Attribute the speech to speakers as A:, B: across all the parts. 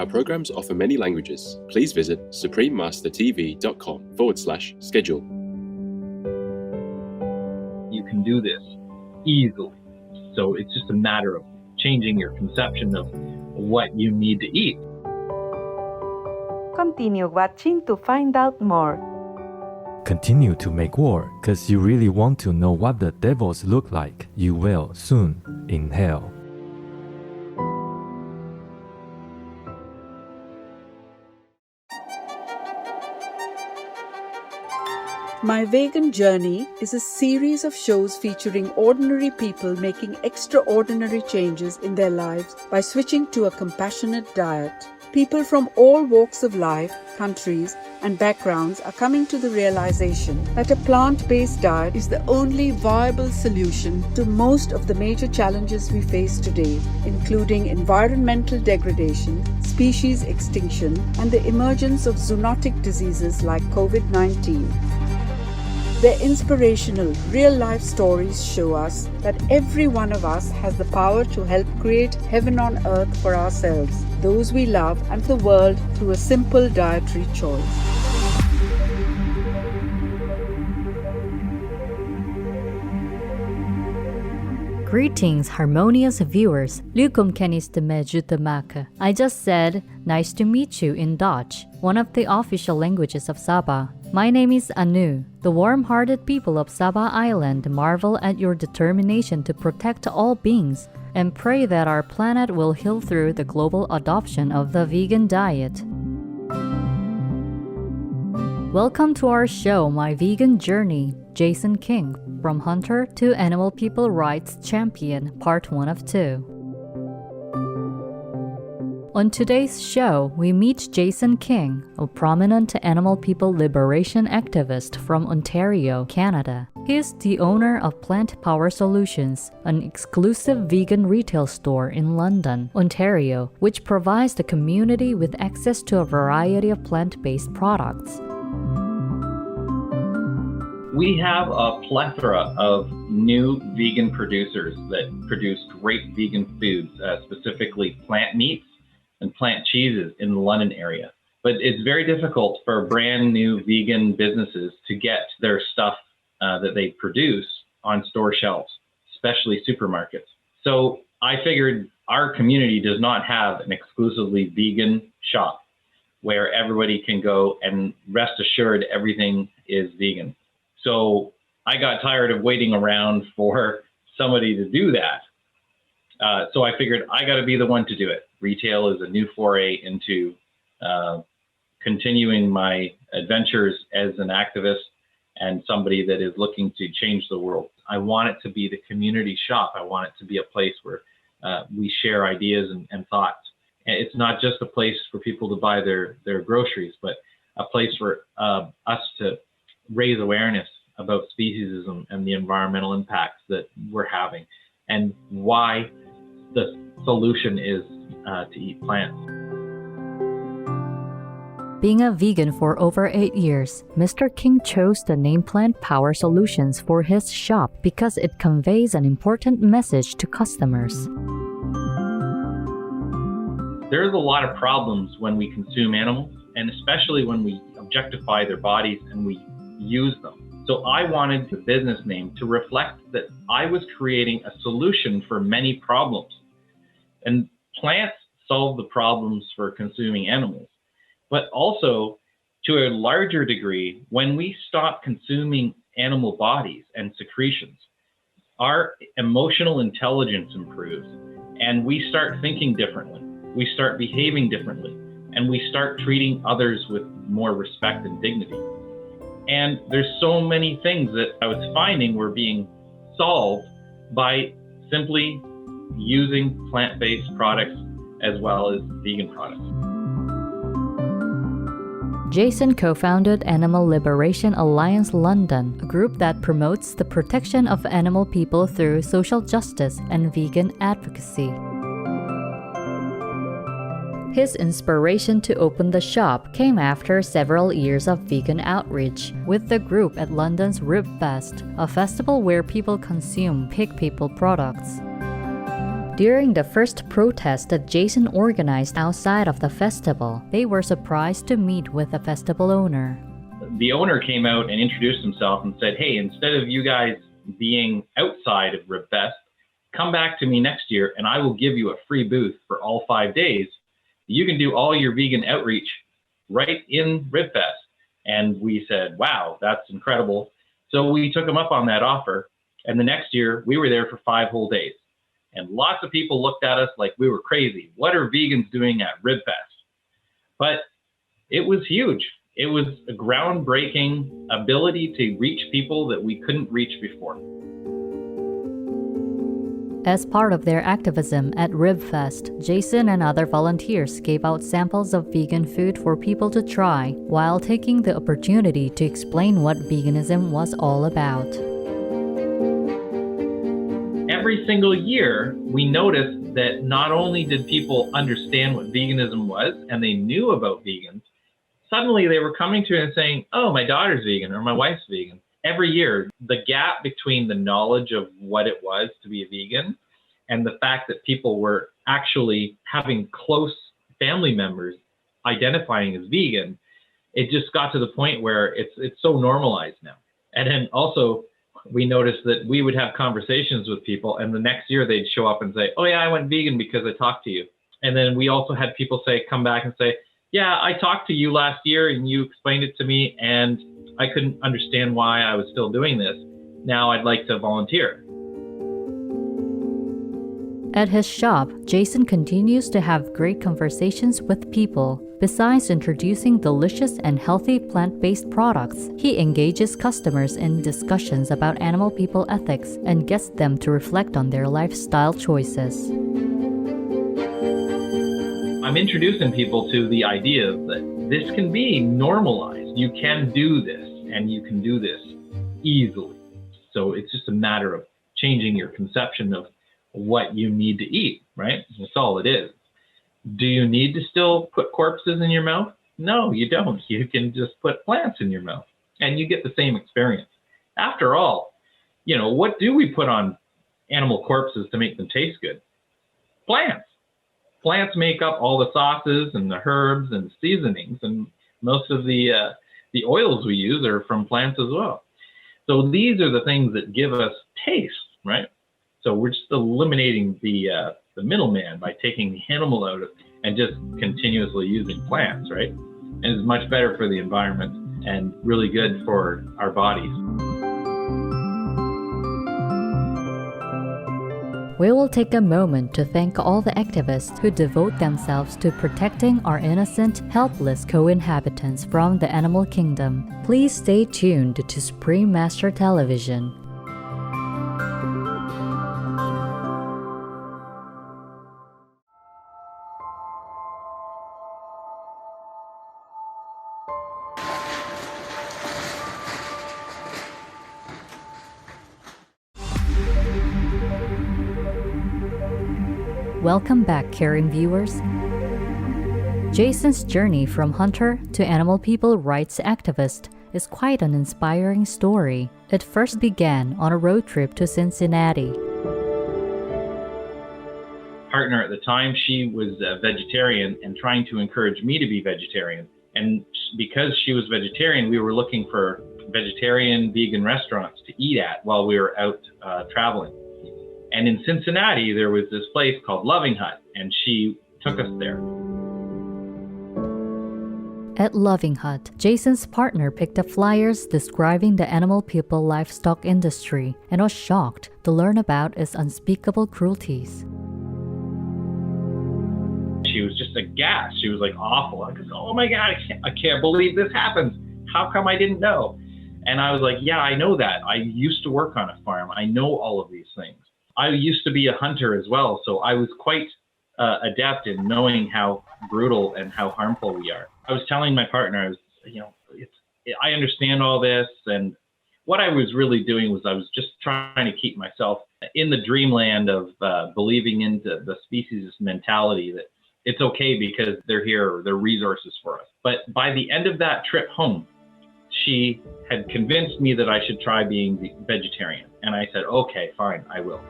A: Our programs offer many languages. Please visit suprememastertv.com/schedule.
B: You can do this easily. So it's just a matter of changing your conception of what you need to eat.
C: Continue watching to find out more.
D: Continue to make war, because you really want to know what the devils look like. You will soon in hell.
E: My Vegan Journey is a series of shows featuring ordinary people making extraordinary changes in their lives by switching to a compassionate diet. People from all walks of life, countries, and backgrounds are coming to the realization that a plant-based diet is the only viable solution to most of the major challenges we face today, including environmental degradation, species extinction, and the emergence of zoonotic diseases like COVID-19. Their inspirational, real-life stories show us that every one of us has the power to help create heaven on earth for ourselves, those we love, and the world through a simple dietary choice.
F: Greetings, harmonious viewers. Lukum kenis medyo tamaka. I just said, nice to meet you in Dutch, one of the official languages of Sabah. My name is Anu. The warm-hearted people of Sabah Island marvel at your determination to protect all beings and pray that our planet will heal through the global adoption of the vegan diet. Welcome to our show, My Vegan Journey. Jason King, From Hunter to Animal People Rights Champion, Part 1 of 2. On today's show, we meet Jason King, a prominent animal people liberation activist from Ontario, Canada. He is the owner of Plant Power Solutions, an exclusive vegan retail store in London, Ontario, which provides the community with access to a variety of plant-based products.
B: We have a plethora of new vegan producers that produce great vegan foods, specifically plant meats and plant cheeses in the London area. But it's very difficult for brand new vegan businesses to get their stuff that they produce on store shelves, especially supermarkets. So I figured our community does not have an exclusively vegan shop where everybody can go and rest assured everything is vegan. So I got tired of waiting around for somebody to do that. So I figured I got to be the one to do it. Retail is a new foray into continuing my adventures as an activist and somebody that is looking to change the world. I want it to be the community shop. I want it to be a place where we share ideas and thoughts. And it's not just a place for people to buy their groceries, but a place for us to raise awareness about speciesism and the environmental impacts that we're having and why the solution is to eat plants.
F: Being a vegan for over 8 years, Mr. King chose the name Plant Power Solutions for his shop because it conveys an important message to customers.
B: There's a lot of problems when we consume animals, and especially when we objectify their bodies and we use them. So I wanted the business name to reflect that I was creating a solution for many problems. And plants solve the problems for consuming animals. But also, to a larger degree, when we stop consuming animal bodies and secretions, our emotional intelligence improves and we start thinking differently. We start behaving differently and we start treating others with more respect and dignity. And there's so many things that I was finding were being solved by simply using plant-based products as well as vegan products.
F: Jason co-founded Animal Liberation Alliance London, a group that promotes the protection of animal people through social justice and vegan advocacy. His inspiration to open the shop came after several years of vegan outreach with the group at London's Rib Fest, a festival where people consume pig people products. During the first protest that Jason organized outside of the festival, they were surprised to meet with the festival owner.
B: The owner came out and introduced himself and said, hey, instead of you guys being outside of RibFest, come back to me next year and I will give you a free booth for all 5 days. You can do all your vegan outreach right in RibFest. And we said, wow, that's incredible. So we took him up on that offer. And the next year we were there for 5 whole days. And lots of people looked at us like we were crazy. What are vegans doing at RibFest? But it was huge. It was a groundbreaking ability to reach people that we couldn't reach before.
F: As part of their activism at RibFest, Jason and other volunteers gave out samples of vegan food for people to try while taking the opportunity to explain what veganism was all about.
B: Every single year, we noticed that not only did people understand what veganism was and they knew about vegans, suddenly they were coming to it and saying, oh, my daughter's vegan or my wife's vegan. Every year, the gap between the knowledge of what it was to be a vegan and the fact that people were actually having close family members identifying as vegan, it just got to the point where it's so normalized now. And then also, we noticed that we would have conversations with people and the next year they'd show up and say, oh yeah, I went vegan because I talked to you. And then we also had people come back and say, yeah, I talked to you last year and you explained it to me and I couldn't understand why I was still doing this. Now I'd like to volunteer.
F: At his shop, Jason continues to have great conversations with people. Besides introducing delicious and healthy plant-based products, he engages customers in discussions about animal-people ethics and gets them to reflect on their lifestyle choices.
B: I'm introducing people to the idea that this can be normalized. You can do this, and you can do this easily. So it's just a matter of changing your conception of what you need to eat, right? That's all it is. Do you need to still put corpses in your mouth? No, you don't. You can just put plants in your mouth, and you get the same experience. After all, what do we put on animal corpses to make them taste good? Plants. Plants make up all the sauces and the herbs and seasonings, and most of the oils we use are from plants as well. So these are the things that give us taste, right? So we're just eliminating the middleman by taking the animal out and just continuously using plants, right? And it's much better for the environment and really good for our bodies.
F: We will take a moment to thank all the activists who devote themselves to protecting our innocent, helpless co-inhabitants from the animal kingdom. Please stay tuned to Supreme Master Television. Welcome back, caring viewers. Jason's journey from hunter to animal people rights activist is quite an inspiring story. It first began on a road trip to Cincinnati.
B: Partner at the time, she was a vegetarian and trying to encourage me to be vegetarian. And because she was vegetarian, we were looking for vegetarian, vegan restaurants to eat at while we were out traveling. And in Cincinnati, there was this place called Loving Hut, and she took us there.
F: At Loving Hut, Jason's partner picked up flyers describing the animal people livestock industry and was shocked to learn about its unspeakable cruelties.
B: She was just aghast. She was like awful. I was, oh my God, I can't believe this happens. How come I didn't know? And I was like, yeah, I know that. I used to work on a farm. I know all of these things. I used to be a hunter as well, so I was quite adept in knowing how brutal and how harmful we are. I was telling my partner, I understand all this, and what I was really doing was I was just trying to keep myself in the dreamland of believing into the species mentality that it's okay because they're here, they're resources for us. But by the end of that trip home, she had convinced me that I should try being vegetarian. And I said, okay, fine, I will.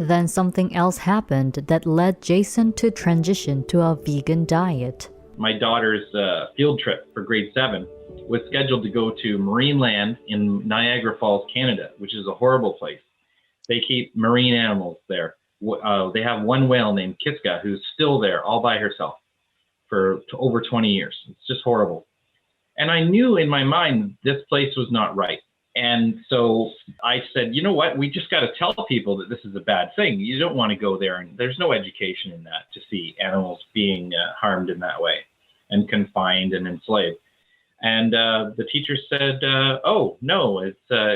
F: Then something else happened that led Jason to transition to a vegan diet.
B: My daughter's field trip for grade 7 was scheduled to go to marine land in Niagara Falls, Canada, which is a horrible place. They keep marine animals there. They have one whale named Kiska who's still there all by herself for over 20 years. It's just horrible. And I knew in my mind this place was not right. And so I said, you know what, we just got to tell people that this is a bad thing. You don't want to go there, and there's no education in that to see animals being harmed in that way and confined and enslaved. And the teacher said, oh, no,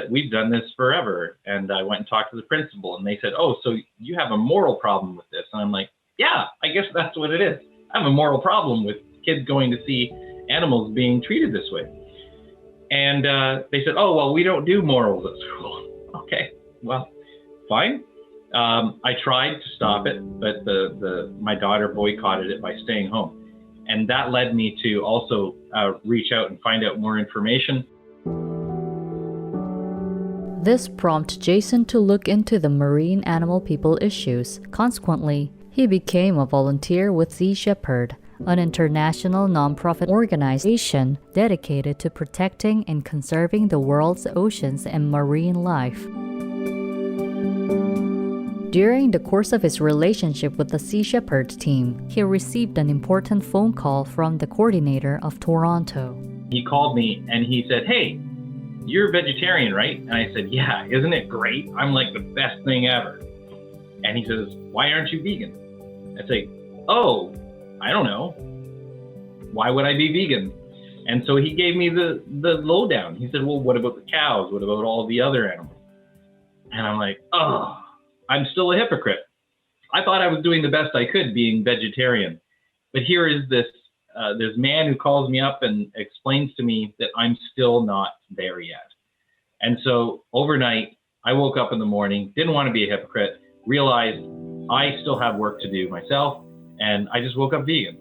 B: we've done this forever. And I went and talked to the principal, and they said, oh, so you have a moral problem with this? And I'm like, yeah, I guess that's what it is. I have a moral problem with kids going to see animals being treated this way. And they said, oh, well, we don't do morals at school. Okay, well, fine. I tried to stop it, but my daughter boycotted it by staying home. And that led me to also reach out and find out more information.
F: This prompted Jason to look into the marine animal people issues. Consequently, he became a volunteer with Sea Shepherd, an international nonprofit organization dedicated to protecting and conserving the world's oceans and marine life. During the course of his relationship with the Sea Shepherd team, he received an important phone call from the coordinator of Toronto.
B: He called me and he said, hey, you're vegetarian, right? And I said, yeah, isn't it great? I'm like the best thing ever. And he says, why aren't you vegan? I say, oh, I don't know. Why would I be vegan? And so he gave me the lowdown. He said, well, what about the cows? What about all the other animals? And I'm like, oh, I'm still a hypocrite. I thought I was doing the best I could being vegetarian. But here is this man who calls me up and explains to me that I'm still not there yet. And so overnight, I woke up in the morning, didn't want to be a hypocrite, realized I still have work to do myself, and I just woke up vegan.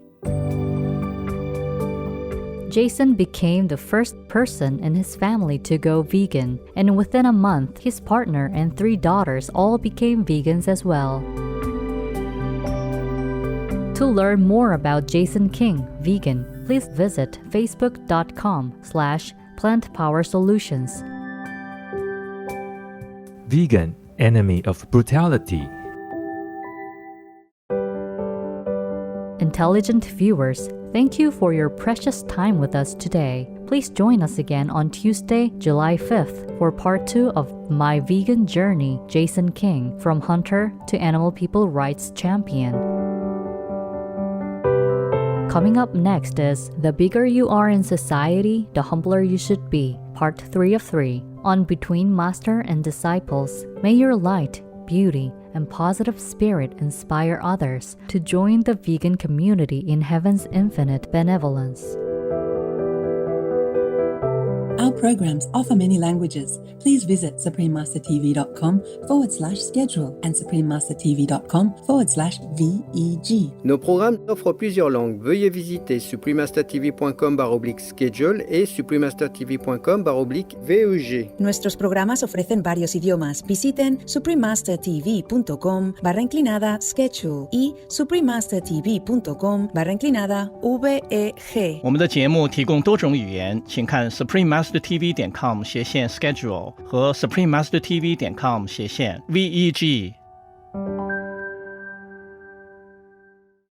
F: Jason became the first person in his family to go vegan, and within a month, his partner and 3 daughters all became vegans as well. To learn more about Jason King, vegan, please visit facebook.com/plantpowersolutions.
D: Vegan, enemy of brutality.
F: Intelligent viewers, thank you for your precious time with us today. Please join us again on Tuesday, July 5th for part 2 of My Vegan Journey, Jason King, from hunter to animal people rights champion. Coming up next is The Bigger You Are in Society, the Humbler You Should Be, part 3 of 3, on Between Master and Disciples. May your light, beauty, and positive spirit inspire others to join the vegan community in heaven's infinite benevolence.
G: Our programs offer many languages. Please visit suprememastertv.com/schedule and suprememastertv.com/VEG.
H: Nos programmes offrent plusieurs langues. Veuillez visiter suprememastertv.com/schedule et suprememastertv.com/VEG.
I: Nuestros programas ofrecen varios idiomas. Visiten suprememastertv.com/schedule y suprememastertv.com/VEG。
J: 我们的节目提供多种语言，请看 suprememastertv.com/schedule 和 suprememastertv.com/VEG。